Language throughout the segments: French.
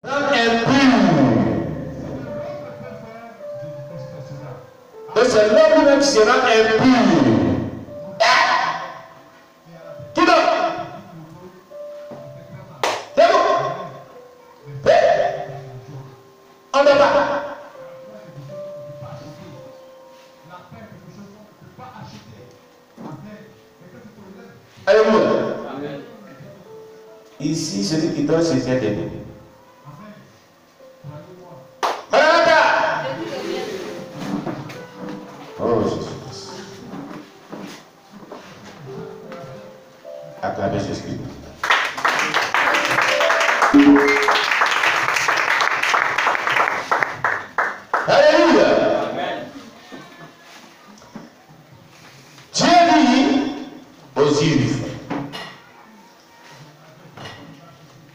impur. Donc c'est l'homme lui-même qui sera impur. Qui donc? C'est vous? On ne va pas. Alléluia. Ici, celui qui doit se tient debout. Maranatha. Oh Jésus. Acclamez Jésus. Alléluia. Dieu dit aux Juifs,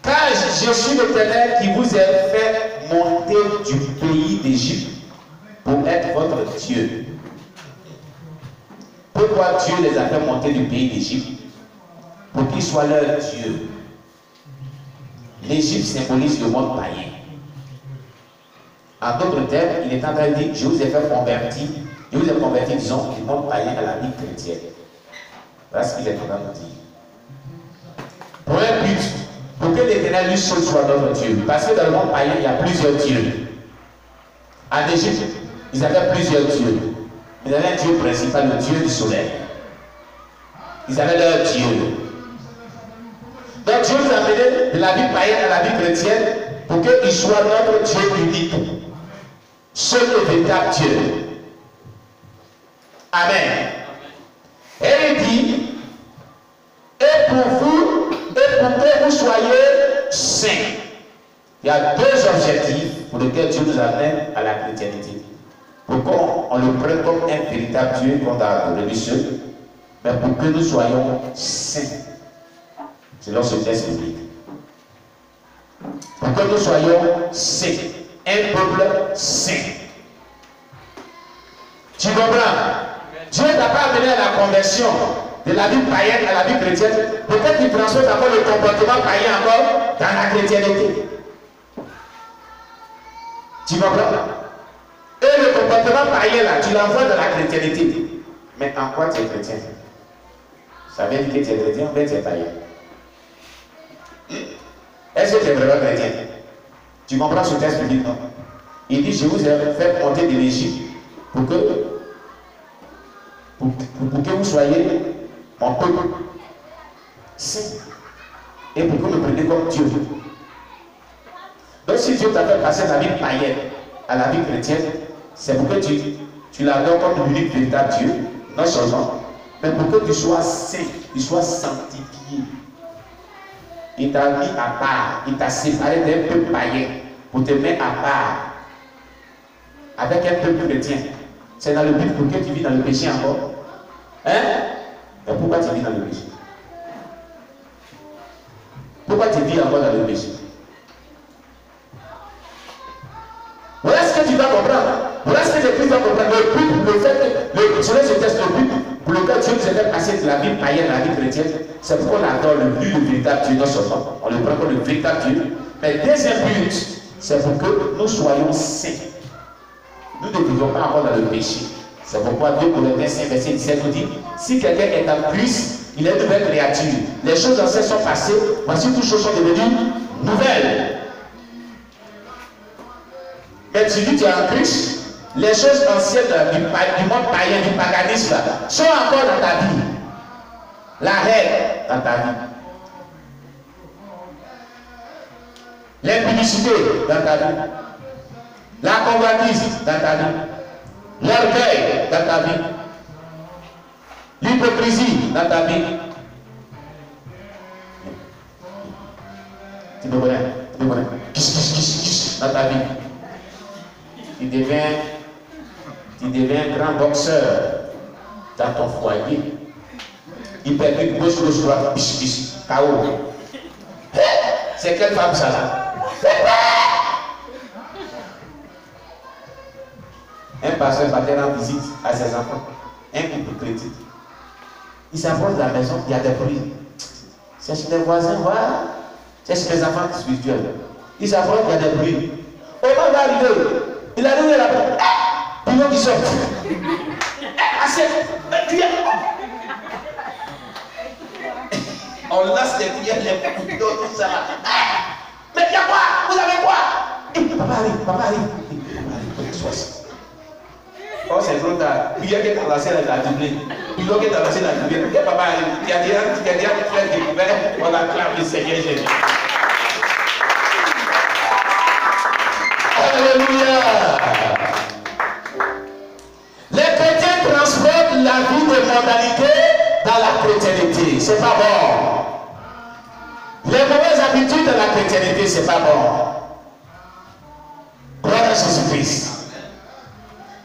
car je suis l'Éternel qui vous ai fait monter du pays d'Égypte pour être votre Dieu. Pourquoi Dieu les a fait monter du pays d'Égypte? Pour qu'ils soient leur Dieu. L'Égypte symbolise le monde païen. En d'autres termes, il est en train de dire, je vous ai fait convertir, disons, du monde païen à la vie chrétienne. Voilà ce qu'il est en train de dire. Pour un but, pour que l'Éternel lui seul soit notre Dieu. Parce que dans le monde païen, il y a plusieurs dieux. En Égypte, ils avaient plusieurs dieux. Ils avaient un Dieu principal, le Dieu du soleil. Ils avaient leur Dieu. Donc Dieu nous a amené de la vie païenne à la vie chrétienne pour qu'il soit notre Dieu unique. Seul le véritable Dieu. Amen. Et il dit, et pour vous, et pour que vous soyez saints. Il y a deux objectifs pour lesquels Dieu nous amène à la chrétienté. Pourquoi on le prend comme un véritable Dieu qu'on a adoré seul, mais pour que nous soyons saints. Selon ce texte biblique. Pour que nous soyons saints. Un peuple saint. Tu comprends? Dieu ne t'a pas amené à la conversion de la vie païenne à la vie chrétienne. Peut-être qu'il transforme encore le comportement païen encore dans la chrétienté. Tu comprends? Et le comportement païen là, tu l'envoies dans la chrétienté. Mais en quoi tu es chrétien? Ça veut dire que tu es chrétien, mais tu es païen. Est-ce que tu es vraiment chrétien? Tu comprends ce texte biblique, non? Il dit, je vous ai fait monter de l'Égypte pour que vous soyez mon peuple saint. Et pour que vous me preniez comme Dieu. Donc si Dieu t'a fait passer de la vie païenne à la vie chrétienne, c'est pour que tu l'adores comme l'unique véritable Dieu, non seulement, mais pour que tu sois saint, tu sois sanctifié. Il t'a mis à part, il t'a séparé d'un peuple païen pour te mettre à part avec un peuple chrétien. C'est dans le but pour que tu vis dans le péché encore. Hein? Mais pourquoi tu vis dans le péché? Pourquoi tu vis encore dans le péché? Voilà ce que tu dois comprendre. Voilà ce que l'Église doit comprendre. Le but, le fait que, selon ce texte, le but pour lequel Dieu nous a fait passer de la vie païenne à la vie chrétienne, c'est pour qu'on adore le véritable Dieu, non seulement. On le prend comme le véritable Dieu. Mais deuxième but, c'est pour que nous soyons saints. Nous ne vivons pas encore dans le péché. C'est pourquoi 2 Corinthiens 5, verset 17 nous dit, si quelqu'un est en Christ, il est une nouvelle créature. Les choses anciennes sont passées, voici toutes choses sont devenues nouvelles. Mais tu dis que tu es en Christ, les choses anciennes du monde païen, du paganisme, sont encore dans ta vie. La haine dans ta vie. L'impudicité dans ta vie. La convoitise dans ta vie. L'orgueil dans ta vie. L'hypocrisie dans ta vie. Tu me connais? Tu me connais? Dans ta vie. Tu deviens un grand boxeur dans ton foyer. Il permet gauche, droite, KO. C'est quelle femme ça là? Un pasteur partait en visite à ses enfants, un couple chrétien. Il s'approche de la maison, il y a des bruits. C'est chez les voisins, voilà. C'est chez les enfants spirituels. Il s'approche, il y a des bruits. Omar va arriver. Il arrive là-bas. Puis l'autre qui sort. Assez. On lance les cuillères, les couteaux, tout ça. Mais il y a quoi? Vous avez quoi? Papa arrive. Oh, c'est trop tard. Puis il y a qui est lancé la doublée. Puis l'autre qui est lancé la doublée. Et papa arrive. Il y a des gens qui fait découvert. On acclame le Seigneur Jésus. Alléluia. Les chrétiens transportent la vie de mondanité dans la chrétienté. C'est pas bon. Les mauvaises habitudes de la chrétienté, c'est pas bon. Gloire à Jésus-Christ.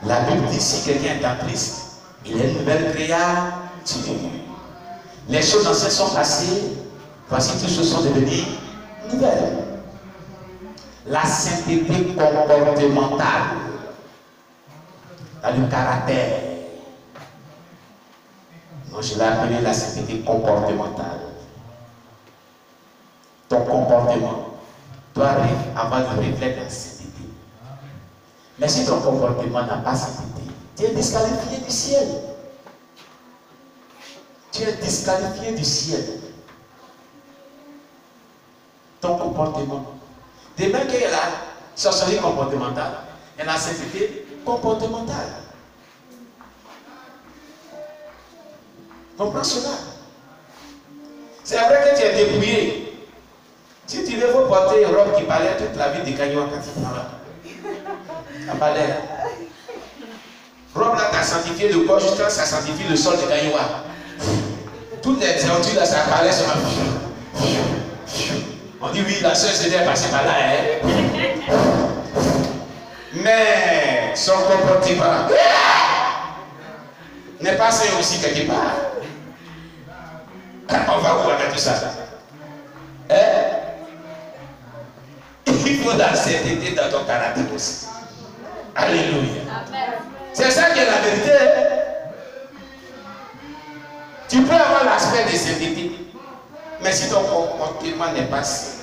La Bible dit si quelqu'un est en Christ, il est une nouvelle créature. Les choses anciennes sont passées, voici toutes choses sont devenues nouvelles. La sainteté comportementale, dans le caractère. Moi, je l'ai appelé la sainteté comportementale. Ton comportement doit avoir le reflet de la sainteté. Mais si ton comportement n'a pas sainteté, tu es disqualifié du ciel. Tu es disqualifié du ciel. Ton comportement. De même qu'il y a la sorcellerie comportementale, il y a la sainteté comportementale. Comprends cela? C'est vrai que tu es dépouillé. Si tu veux porter une robe qui parlait toute la vie de Gagnon quand tu parles. Ça parlait. Robe là, tu as sanctifié le corps jusqu'à ça sanctifie le sol de Gagnon. Toutes les théories là, ça parlait sur ma vie. On dit oui, la soeur s'était passée par là. Hein? Mais son comportement n'est pas sain aussi quelque part. On va voir avec tout ça. Hein? Il faut la sainteté dans ton caractère aussi. Alléluia. C'est ça qui est la vérité. Tu peux avoir l'aspect de sainteté, mais si ton comportement n'est pas sain,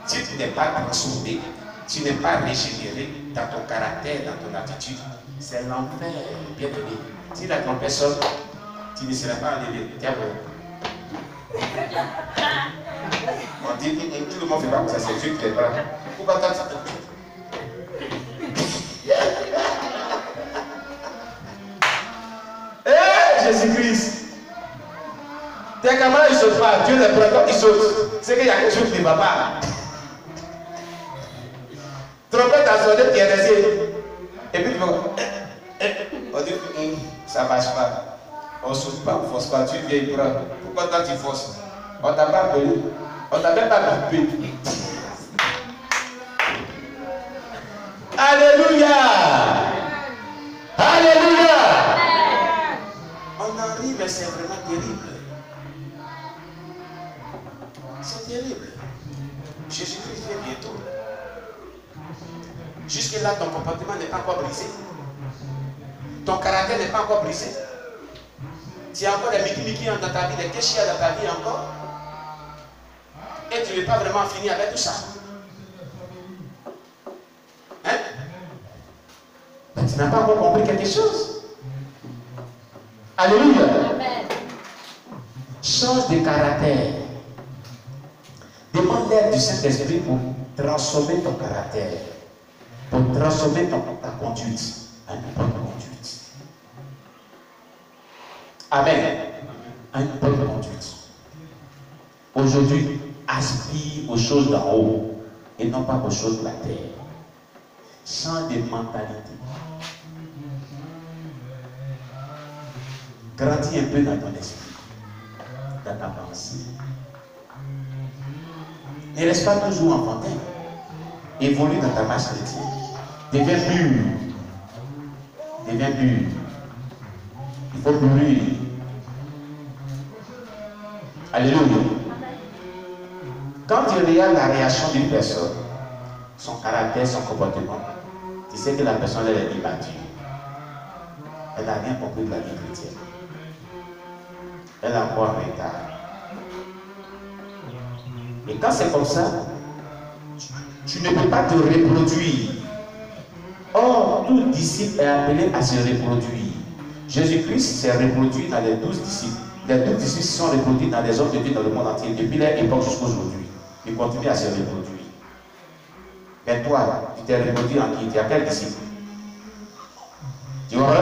si tu n'es pas transformé, tu n'es pas régénéré dans ton caractère, dans ton attitude, c'est l'enfer, bien aimé. Si la trompette sonne, tu ne seras pas enlevé. On dit, tout le monde ne fait pas comme ça, c'est Dieu qui les prend. Pourquoi t'as ça? Eh, Jésus-Christ! Tes camarades, ils ne sautent pas. Dieu les prend quand ils sautent. C'est qu'il y a quelque chose qui ne va pas. Trompette à sonner, tu es resté. Et puis tu vas. On dit, ça ne marche pas. On ne saute pas, on ne force pas. Tu viens, il prend. Pourquoi toi tu forces? On ne t'a pas appelé. On ne t'a même pas coupé. Alléluia! Alléluia! On en rit, mais c'est vraiment terrible. C'est terrible. Jésus-Christ vient bientôt. Jusque-là, ton comportement n'est pas encore brisé. Ton caractère n'est pas encore brisé. Tu as encore des miki-miki dans ta vie, des kéchia dans ta vie encore. Et tu n'es pas vraiment fini avec tout ça. Hein? Mais tu n'as pas encore compris quelque chose. Alléluia. Amen. Change de caractère. Demande l'aide du Saint-Esprit pour transformer ton caractère. Pour transformer ta conduite en une bonne conduite. Amen. En une bonne conduite. Aujourd'hui, aspire aux choses d'en haut et non pas aux choses de la terre. Change de mentalité. Grandis un peu dans ton esprit, dans ta pensée. Ne reste pas toujours enfantin. Évolue dans ta marche chrétienne. Deviens mûr. Deviens mûr. Il faut mûrir. Alléluia. Quand tu regardes la réaction d'une personne, son caractère, son comportement, tu sais que la personne elle est immature. Elle n'a rien compris de la vie chrétienne. Elle a encore un retard. Et quand c'est comme ça, tu ne peux pas te reproduire. Or, tout disciple est appelé à se reproduire. Jésus-Christ s'est reproduit dans les 12 disciples. Les 12 disciples se sont reproduits dans les hommes de Dieu dans le monde entier, depuis leur époque jusqu'à aujourd'hui. Ils continuent à se reproduire. Mais toi, tu t'es reproduit en qui? Tu as quel disciple? Tu vois?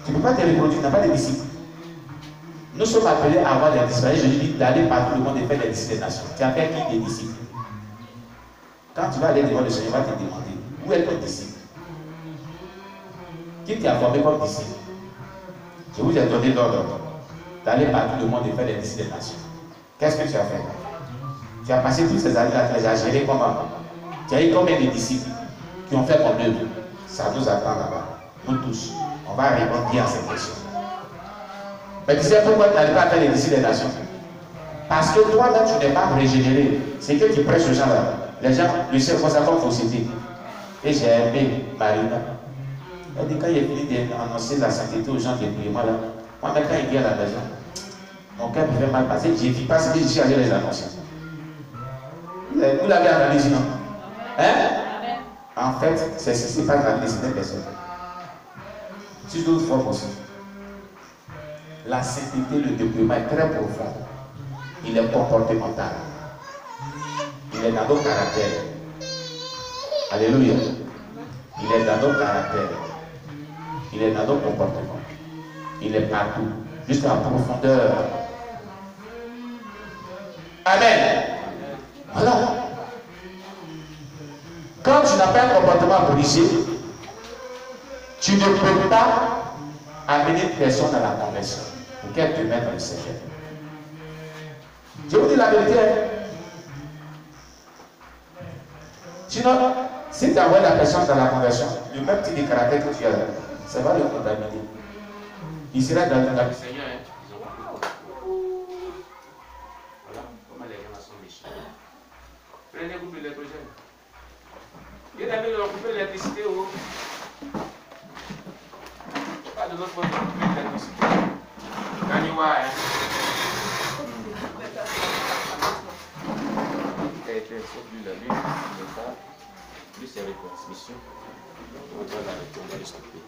Tu ne peux pas te reproduire, tu n'as pas de disciples. Nous sommes appelés à avoir des disciples. Je dis d'aller partout le monde et faire des disciples des nations. Tu as fait qui des disciples? Quand tu vas aller devant le Seigneur, il va te demander où est ton disciple? Qui t'a formé comme disciple? Je vous ai donné l'ordre d'aller partout le monde et faire des disciples des nations. Qu'est-ce que tu as fait? Tu as passé toutes ces années-là, tu les as gérés comment? Tu as eu combien de disciples qui ont fait comme eux? Ça nous attend là-bas. Nous tous. On va répondre bien à cette question. Mais tu sais pourquoi tu n'arrives pas à faire les disciples des nations? Parce que toi-là, tu n'es pas régénéré. C'est que tu prêches aux gens là. Les gens, le ciel, faut savoir qu'il faut citer. Et j'ai aimé Marina. Elle dit quand il est fini d'annoncer la sainteté aux gens qui est moi là, moi, même quand il vient à la maison, mon cœur me fait mal passer. Je ne vis pas ce que je suis allé les annoncer. Vous l'avez analysé, non? Hein? En fait, c'est pas grave, c'est une personne. C'est d'autres fois aussi. La sainteté, le déploiement est très profond. Il est comportemental. Il est dans nos caractères. Alléluia. Il est dans nos caractères. Il est dans nos comportements. Il est partout. Jusqu'à la profondeur. Amen. Voilà. Quand tu n'as pas un comportement brisé, tu ne peux pas amener une personne à la conversion pour qu'elle te mette dans le Seigneur. Je vous dis la vérité. Sinon, si tu envoies la personne dans la conversion, le même type de caractère que tu as, ça va le contaminer. Il sera dans le Seigneur. Voilà comment les gens sont méchants. Prenez-vous l'électrogène. Il a mis de couper l'électricité. Pas de l'autre côté, couper l'électricité. Gagnez-moi, hein. Sauf lui la lune, le phare, plus c'est retransmission, on va le stopper.